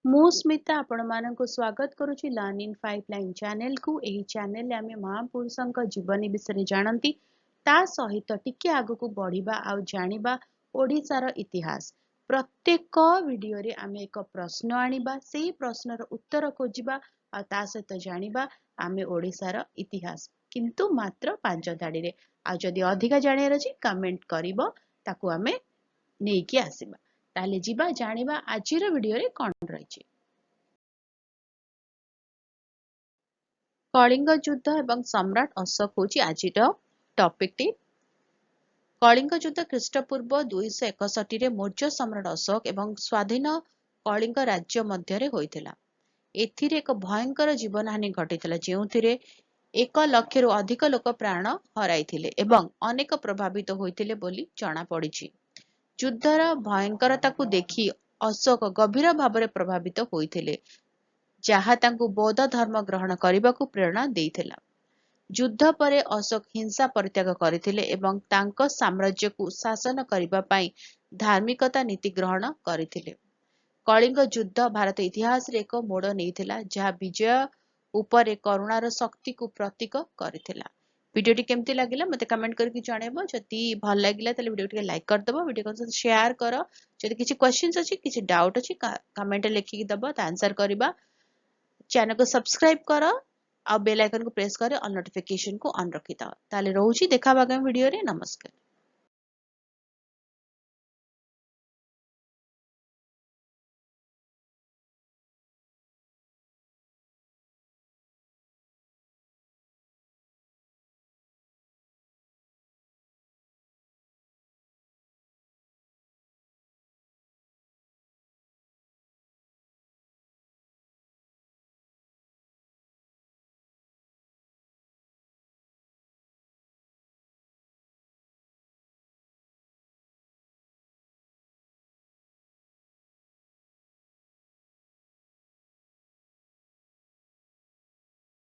ମୁଁ ସ୍ମିତା ଆପଣମାନଙ୍କୁ ସ୍ୱାଗତ କରୁଛି ଲର୍ନ ଇନ୍ ପାଇପଲାଇନ୍ ଚ୍ୟାନେଲକୁ। ଏହି ଚ୍ୟାନେଲରେ ଆମେ ମହାପୁରୁଷଙ୍କ ଜୀବନୀ ବିଷୟରେ ଜାଣନ୍ତି, ତା ସହିତ ଟିକେ ଆଗକୁ ବଢିବା ଆଉ ଜାଣିବା ଓଡ଼ିଶାର ଇତିହାସ। ପ୍ରତ୍ୟେକ ଭିଡିଓରେ ଆମେ ଏକ ପ୍ରଶ୍ନ ଆଣିବା, ସେଇ ପ୍ରଶ୍ନର ଉତ୍ତର ଖୋଜିବା ଆଉ ତା ସହିତ ଜାଣିବା ଆମେ ଓଡ଼ିଶାର ଇତିହାସ, କିନ୍ତୁ ମାତ୍ର 5 ଧାଡିରେ। ଆଉ ଯଦି ଅଧିକା ଜାଣିବାର ଅଛି କମେଣ୍ଟ କରିବ, ତାକୁ ଆମେ ନେଇକି ଆସିବା। ତାହେଲେ ଯିବା ଜାଣିବା ଆଜିର ଭିଡିଓରେ କଣ ରହିଛି। କଳିଙ୍ଗ ଯୁଦ୍ଧ ଏବଂ ସମ୍ରାଟ ଅଶୋକ ହେଉଛି ଆଜିର ଟପିକଟି। କଳିଙ୍ଗ ଯୁଦ୍ଧ ଖ୍ରୀଷ୍ଟପୂର୍ବ 261ରେ ମୌର୍ଯ୍ୟ ସମ୍ରାଟ ଅଶୋକ ଏବଂ ସ୍ୱାଧୀନ କଳିଙ୍ଗ ରାଜ୍ୟ ମଧ୍ୟରେ ହୋଇଥିଲା। ଏଥିରେ ଏକ ଭୟଙ୍କର ଜୀବନହାନି ଘଟିଥିଲା, ଯେଉଁଥିରେ 1 ଲକ୍ଷରୁ ଅଧିକ ଲୋକ ପ୍ରାଣ ହରାଇଥିଲେ ଏବଂ ଅନେକ ପ୍ରଭାବିତ ହୋଇଥିଲେ ବୋଲି ଜଣାପଡ଼ିଛି। ଯୁଦ୍ଧର ଭୟଙ୍କରତାକୁ ଦେଖି ଅଶୋକ ଗଭୀର ଭାବରେ ପ୍ରଭାବିତ ହୋଇଥିଲେ, ଯାହା ତାଙ୍କୁ ବୌଦ୍ଧ ଧର୍ମ ଗ୍ରହଣ କରିବାକୁ ପ୍ରେରଣା ଦେଇଥିଲା। ଯୁଦ୍ଧ ପରେ ଅଶୋକ ହିଂସା ପରିତ୍ୟାଗ କରିଥିଲେ ଏବଂ ତାଙ୍କ ସାମ୍ରାଜ୍ୟକୁ ଶାସନ କରିବା ପାଇଁ ଧାର୍ମିକତା ନୀତି ଗ୍ରହଣ କରିଥିଲେ। କଳିଙ୍ଗ ଯୁଦ୍ଧ ଭାରତ ଇତିହାସରେ ଏକ ମୋଡ଼ ନେଇଥିଲା, ଯାହା ବିଜୟ ଉପରେ କରୁଣାର ଶକ୍ତିକୁ ପ୍ରତୀକ କରିଥିଲା। ଭିଡିଓଟି କେମିତି ଲାଗିଲା ମୋତେ କମେଣ୍ଟ କରିକି ଜଣାଇବ। ଯଦି ଭଲ ଲାଗିଲା ତାହେଲେ ଭିଡିଓ ଟିକେ ଲାଇକ୍ କରିଦେବ, ଭିଡିଓ ସହିତ ସେୟାର କର। ଯଦି କିଛି କ୍ୱେଶ୍ଚିନ୍ସ ଅଛି, କିଛି ଡାଉଟ୍ ଅଛି, କମେଣ୍ଟରେ ଲେଖିକି ଦେବ, ତା ଆନ୍ସର କରିବା। ଚ୍ୟାନେଲକୁ ସବସ୍କ୍ରାଇବ କର ଆଉ ବେଲ୍ ଆଇକନକୁ ପ୍ରେସ୍ କରି ଅଲ୍ ନୋଟିଫିକେସନକୁ ଅନ୍ ରଖିଥାଅ। ତାହେଲେ ରହୁଛି, ଦେଖା ହବା ଆଗାମୀ ଭିଡିଓରେ। ନମସ୍କାର।